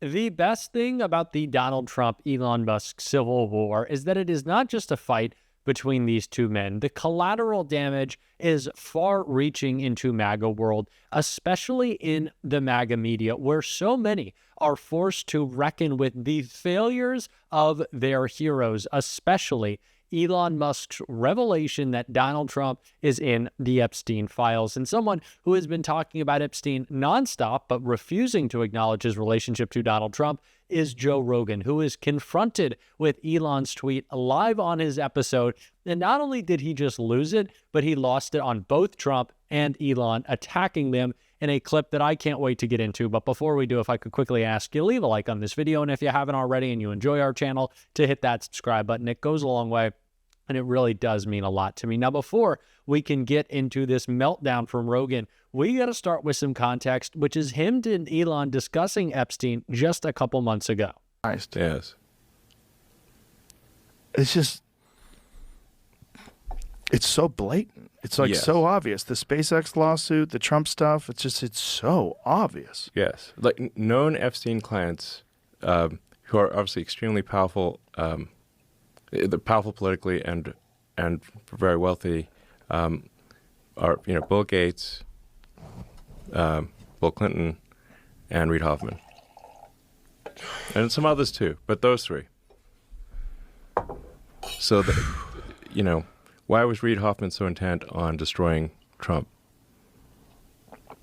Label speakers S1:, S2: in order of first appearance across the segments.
S1: The best thing about the Donald Trump-Elon Musk civil war is that it is not just a fight between these two men. The collateral damage is far-reaching into MAGA world, especially in the MAGA media, where so many are forced to reckon with the failures of their heroes, especially Elon Musk's revelation that Donald Trump is in the Epstein files. And someone who has been talking about Epstein nonstop, but refusing to acknowledge his relationship to Donald Trump, is Joe Rogan, who is confronted with Elon's tweet live on his episode. And not only did he just lose it, but he lost it on both Trump and Elon, attacking them in a clip that I can't wait to get into. But before we do, if I could quickly ask you, leave a like on this video. And if you haven't already and you enjoy our channel, to hit that subscribe button. It goes a long way, and it really does mean a lot to me. Now, before we can get into this meltdown from Rogan, we got to start with some context, which is him and Elon discussing Epstein just a couple months ago.
S2: Yes.
S3: It's just, it's so blatant. It's like so obvious. The SpaceX lawsuit, the Trump stuff, it's so obvious.
S2: Yes. Like known Epstein clients who are obviously extremely powerful, they're powerful politically and very wealthy, are, Bill Gates, Bill Clinton, and Reid Hoffman. And some others too, but those three. So, why was Reid Hoffman so intent on destroying Trump?
S3: Do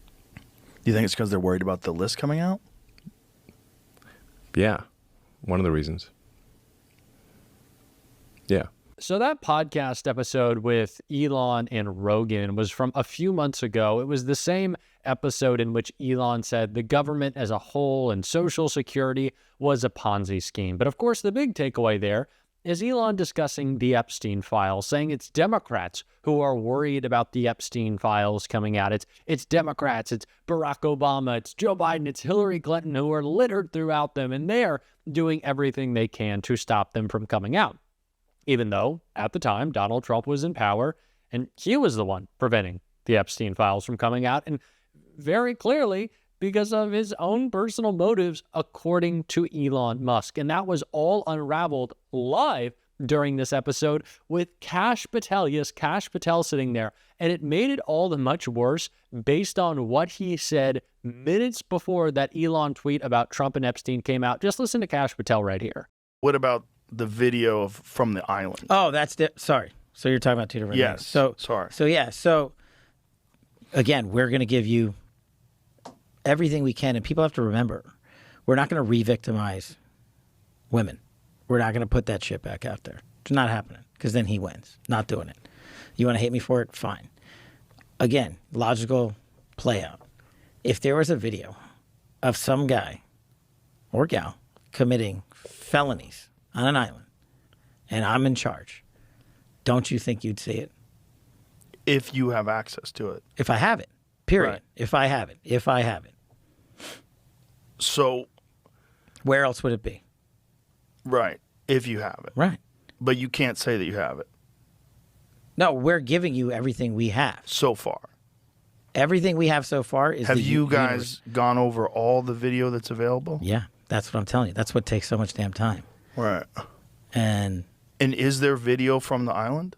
S3: you think it's because they're worried about the list coming out?
S2: Yeah, one of the reasons. Yeah.
S1: So that podcast episode with Elon and Rogan was from a few months ago. It was the same episode in which Elon said the government as a whole and Social Security was a Ponzi scheme. But of course, the big takeaway there is Elon discussing the Epstein files, saying it's Democrats who are worried about the Epstein files coming out. It's Democrats, it's Barack Obama, it's Joe Biden, it's Hillary Clinton who are littered throughout them, and they're doing everything they can to stop them from coming out. Even though, at the time, Donald Trump was in power, and he was the one preventing the Epstein files from coming out, and very clearly because of his own personal motives, according to Elon Musk. And that was all unraveled live during this episode with Kash Patel. Yes, Kash Patel sitting there. And it made it all the much worse based on what he said minutes before that Elon tweet about Trump and Epstein came out. Just listen to Kash Patel right here.
S3: What about the video from the island?
S4: Oh, sorry. So you're talking about two different things.
S3: Sorry.
S4: So again, we're going to give you everything we can, and people have to remember, we're not going to re-victimize women. We're not going to put that shit back out there. It's not happening, because then he wins. Not doing it. You want to hate me for it? Fine. Again, logical play out. If there was a video of some guy or gal committing felonies on an island, and I'm in charge, don't you think you'd see it?
S3: If you have access to it.
S4: If I have it. Period.
S3: Right.
S4: If I have it.
S3: So
S4: where else would it be?
S3: Right. If you have it.
S4: Right.
S3: But you can't say that you have it.
S4: No, we're giving you everything we have.
S3: So far.
S4: Everything we have so far is
S3: Have you guys gone over all the video that's available?
S4: Yeah, that's what I'm telling you. That's what takes so much damn time.
S3: Right.
S4: And
S3: is there video from the island?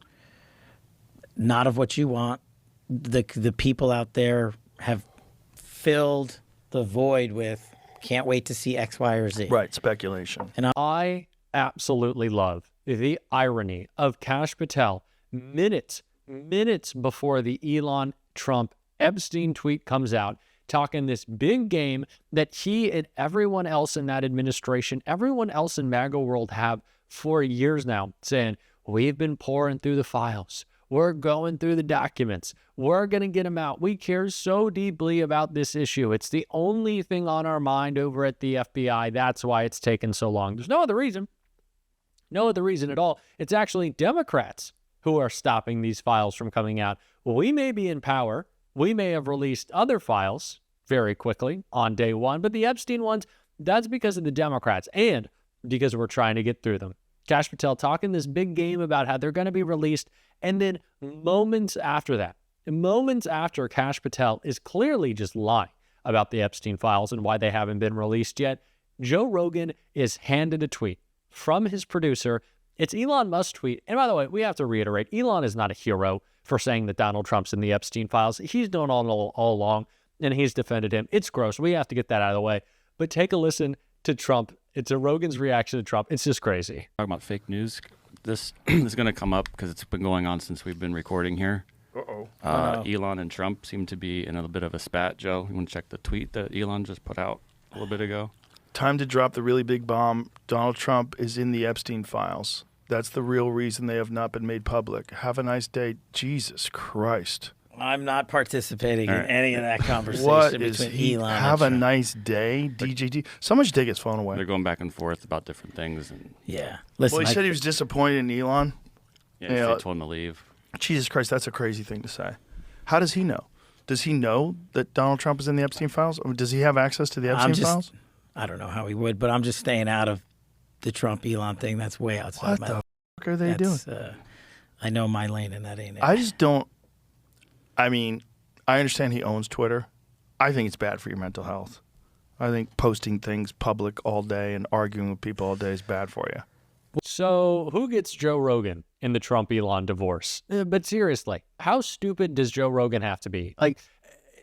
S4: Not of what you want. The people out there have filled the void with can't wait to see X, Y, or Z.
S3: Right, speculation.
S1: And I absolutely love the irony of Kash Patel minutes before the Elon Trump Epstein tweet comes out, talking this big game that he and everyone else in that administration, everyone else in MAGA world have for years now, saying, we've been pouring through the files. We're going through the documents. We're going to get them out. We care so deeply about this issue. It's the only thing on our mind over at the FBI. That's why it's taken so long. There's no other reason. No other reason at all. It's actually Democrats who are stopping these files from coming out. We may be in power. We may have released other files very quickly on day one, but the Epstein ones, that's because of the Democrats and because we're trying to get through them. Kash Patel talking this big game about how they're going to be released, and then moments after Kash Patel is clearly just lying about the Epstein files and why they haven't been released yet, Joe Rogan is handed a tweet from his producer. It's Elon Musk's tweet. And by the way, we have to reiterate, Elon is not a hero for saying that Donald Trump's in the Epstein files. He's known all along, and he's defended him. It's gross. We have to get that out of the way. But take a listen to Trump. It's a Rogan's reaction to Trump. It's just crazy.
S5: Talking about fake news. This is going to come up because it's been going on since we've been recording here. Elon and Trump seem to be in a bit of a spat. Joe, you want to check the tweet that Elon just put out a little bit ago?
S3: Time to drop the really big bomb. Donald Trump is in the Epstein files. That's the real reason they have not been made public. Have a nice day. Jesus Christ.
S4: I'm not participating in any of that conversation
S3: What
S4: between
S3: is he?
S4: Elon and
S3: Have a
S4: Trump.
S3: nice day, DJT. Someone should take his phone away.
S5: They're going back and forth about different things. And
S4: Yeah. Listen,
S3: Well, he said he was disappointed in Elon.
S5: yeah,
S3: Yeah.
S5: they told him to leave.
S3: Jesus Christ, that's a crazy thing to say. How does he know? Does he know that Donald Trump is in the Epstein files? Or does he have access to the Epstein files?
S4: I don't know how he would, but I'm just staying out of the Trump Elon thing. That's way outside
S3: What
S4: my
S3: the fuck are they doing?
S4: I know my lane, and that ain't it.
S3: I just don't. I mean, I understand he owns Twitter. I think it's bad for your mental health. I think posting things public all day and arguing with people all day is bad for you.
S1: So who gets Joe Rogan in the Trump-Elon divorce? But seriously, how stupid does Joe Rogan have to be? Like,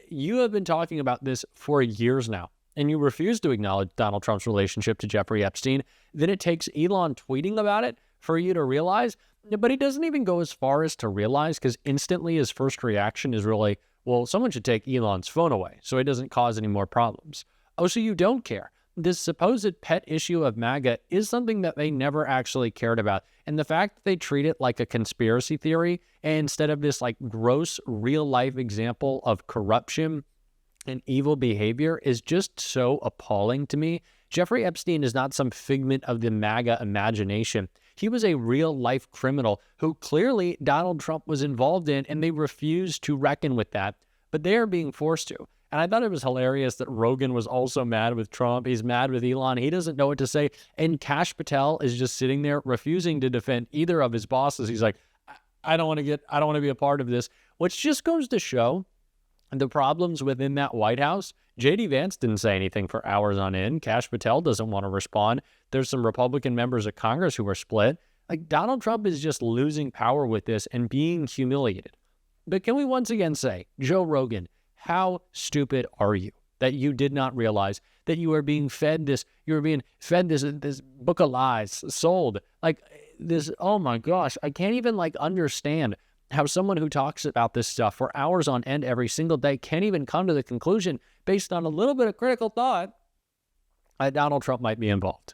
S1: you have been talking about this for years now, and you refuse to acknowledge Donald Trump's relationship to Jeffrey Epstein. Then it takes Elon tweeting about it for you to realize. But he doesn't even go as far as to realize, because instantly his first reaction is really, well, someone should take Elon's phone away so it doesn't cause any more problems. Oh, so you don't care. This supposed pet issue of MAGA is something that they never actually cared about. And the fact that they treat it like a conspiracy theory instead of this like gross real life example of corruption and evil behavior is just so appalling to me. Jeffrey Epstein is not some figment of the MAGA imagination. He was a real life criminal who clearly Donald Trump was involved in, and they refused to reckon with that, but they are being forced to. And I thought it was hilarious that Rogan was also mad with Trump. He's mad with Elon. He doesn't know what to say. And Kash Patel is just sitting there refusing to defend either of his bosses. He's like, I don't want to be a part of this, which just goes to show the problems within that White House. J.D. Vance didn't say anything for hours on end. Kash Patel doesn't want to respond. There's some Republican members of Congress who are split. Like, Donald Trump is just losing power with this and being humiliated. But can we once again say, Joe Rogan, how stupid are you that you did not realize that you were being fed this book of lies, sold like this? Oh my gosh, I can't even understand how someone who talks about this stuff for hours on end every single day can't even come to the conclusion based on a little bit of critical thought that Donald Trump might be involved.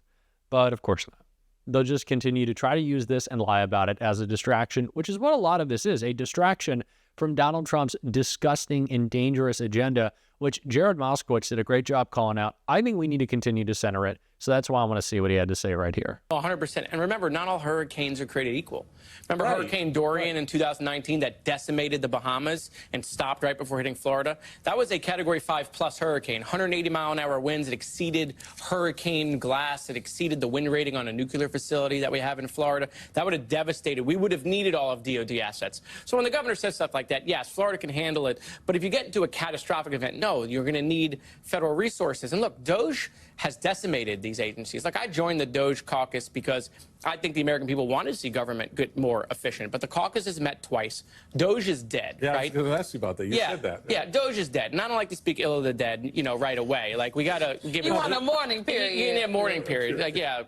S1: But of course not. They'll just continue to try to use this and lie about it as a distraction, which is what a lot of this is, a distraction from Donald Trump's disgusting and dangerous agenda, which Jared Moskowitz did a great job calling out. I think we need to continue to center it. So that's why I want to see what he had to say right here.
S6: 100%. And remember, not all hurricanes are created equal. Remember Hurricane Dorian in 2019 that decimated the Bahamas and stopped right before hitting Florida? That was a Category 5+ hurricane, 180-mile-an-hour winds. It exceeded hurricane glass. It exceeded the wind rating on a nuclear facility that we have in Florida. That would have devastated. We would have needed all of DOD assets. So when the governor says stuff like that, yes, Florida can handle it. But if you get into a catastrophic event, no, you're going to need federal resources. And look, DOJ has decimated these agencies. Like, I joined the DOJ caucus because I think the American people want to see government get more efficient. But the caucus has met twice. DOJ is dead,
S7: yeah,
S6: right?
S7: I was going to ask you about that. You said that.
S6: Yeah, DOJ is dead. And I don't like to speak ill of the dead, right away. Like, we got to give it...
S8: You want a mourning period.
S6: You need a mourning period. Like, yeah,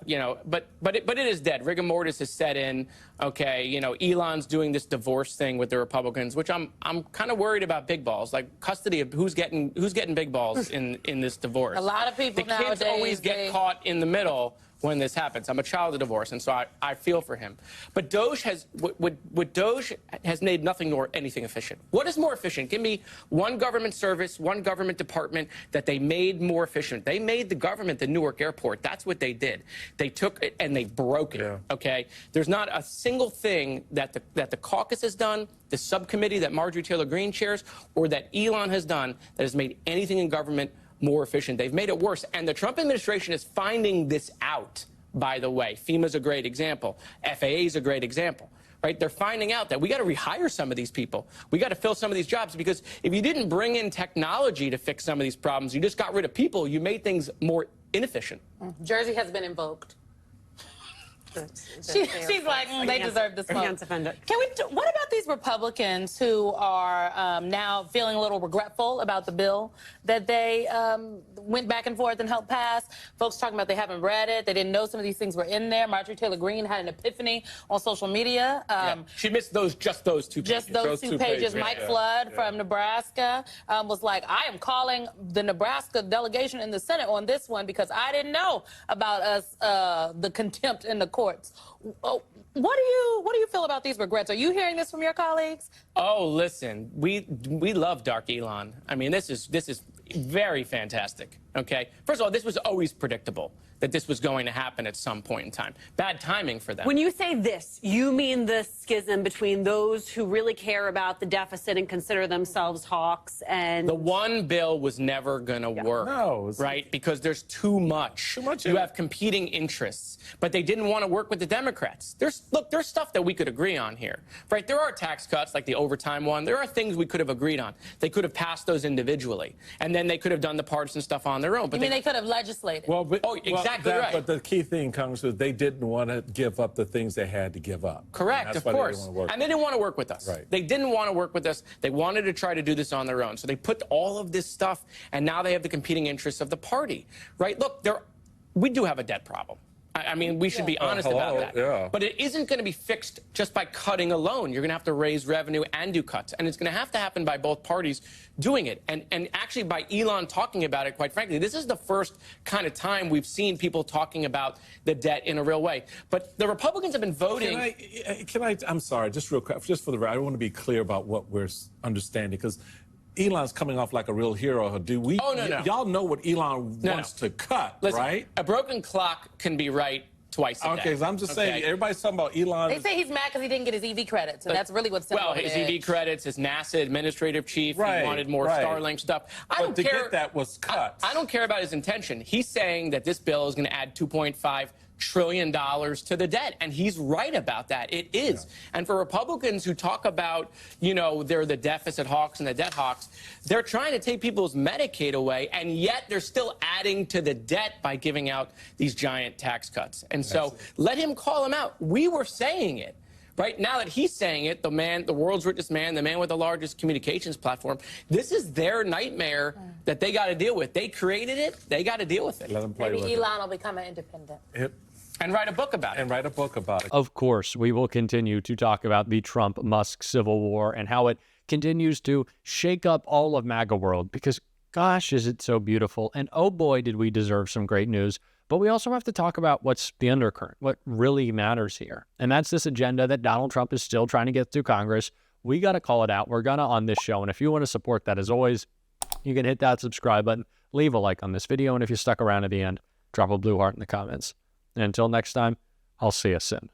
S6: but it is dead. Rigor mortis has set in. Okay, Elon's doing this divorce thing with the Republicans, which I'm kind of worried about big balls, like custody of who's getting big balls in this divorce.
S8: A lot of people
S6: the kids always get caught in the middle when this happens. I'm a child of divorce, and so I feel for him. But DOJ has made nothing nor anything efficient. What is more efficient? Give me one government service, one government department that they made more efficient. They made the government the Newark airport. That's what they did. They took it and they broke it. Yeah. Okay. There's not a single thing that the caucus has done, the subcommittee that Marjorie Taylor Greene chairs, or that Elon has done that has made anything in government more efficient. They've made it worse. And the Trump administration is finding this out, by the way. FEMA's a great example. FAA's a great example, right? They're finding out that we got to rehire some of these people. We got to fill some of these jobs, because if you didn't bring in technology to fix some of these problems, you just got rid of people, you made things more inefficient.
S7: Jersey has been invoked. She's like, they deserve this vote. What about these Republicans who are now feeling a little regretful about the bill that they went back and forth and helped pass? Folks talking about they haven't read it. They didn't know some of these things were in there. Marjorie Taylor Greene had an epiphany on social media.
S6: She missed just those 2 pages.
S7: Just those two pages. Mike Flood from Nebraska was like, I am calling the Nebraska delegation in the Senate on this one because I didn't know about us, the contempt in the courts. Oh, what do you feel about these regrets? Are you hearing this from your colleagues?
S6: Oh, listen, we love Dark Elon. I mean, this is very fantastic. Okay, first of all, this was always predictable that this was going to happen at some point in time. Bad timing for them.
S8: When you say this, you mean the schism between those who really care about the deficit and consider themselves hawks and...
S6: The one bill was never going to work, right? Because there's too much. You have competing interests. But they didn't want to work with the Democrats. There's stuff that we could agree on here, right? There are tax cuts, like the overtime one. There are things we could have agreed on. They could have passed those individually. And then they could have done the partisan stuff on their own. But
S7: they could have legislated?
S6: Exactly right.
S9: But the key thing, Congressman, they didn't want to give up the things they had to give up.
S6: Correct, of course. And they didn't want to work with us.
S9: Right.
S6: They didn't want to work with us. They wanted to try to do this on their own. So they put all of this stuff, and now they have the competing interests of the party, right? Look, we do have a debt problem. I mean, we should be honest about that.
S9: Yeah.
S6: But it isn't going to be fixed just by cutting alone. You're going to have to raise revenue and do cuts. And it's going to have to happen by both parties doing it. And actually by Elon talking about it, quite frankly, this is the first kind of time we've seen people talking about the debt in a real way. But the Republicans have been voting.
S9: I'm sorry, just real quick, just for the record, I want to be clear about what we're understanding, because Elon's coming off like a real hero. Do we?
S6: Oh, no.
S9: Y'all know what Elon wants to cut,
S6: Listen,
S9: right?
S6: A broken clock can be right twice a day.
S9: Okay, so I'm just saying, everybody's talking about Elon.
S7: They say he's mad because he didn't get his EV credits, and that's really what's sent
S6: Well, his EV credits, his NASA administrative chief, he wanted more Starlink stuff. I don't care.
S9: Get that was cut.
S6: I don't care about his intention. He's saying that this bill is going to add $2.5 trillion to the debt, and he's right about that. It is. And for Republicans who talk about, they're the deficit hawks and the debt hawks, they're trying to take people's Medicaid away, and yet they're still adding to the debt by giving out these giant tax cuts. And so let him call him out. We were saying it. Right now that he's saying it, the world's richest man, the man with the largest communications platform, this is their nightmare that they got to deal with. They created it. They got to deal with it.
S9: Let them play
S7: Maybe
S9: with
S7: Elon will become an independent.
S6: And write a book about it.
S1: Of course, we will continue to talk about the Trump-Musk civil war and how it continues to shake up all of MAGA world, because gosh, is it so beautiful. And oh boy, did we deserve some great news. But we also have to talk about what's the undercurrent, what really matters here. And that's this agenda that Donald Trump is still trying to get through Congress. We got to call it out. We're going to on this show. And if you want to support that, as always, you can hit that subscribe button, leave a like on this video. And if you stuck around at the end, drop a blue heart in the comments. And until next time, I'll see you soon.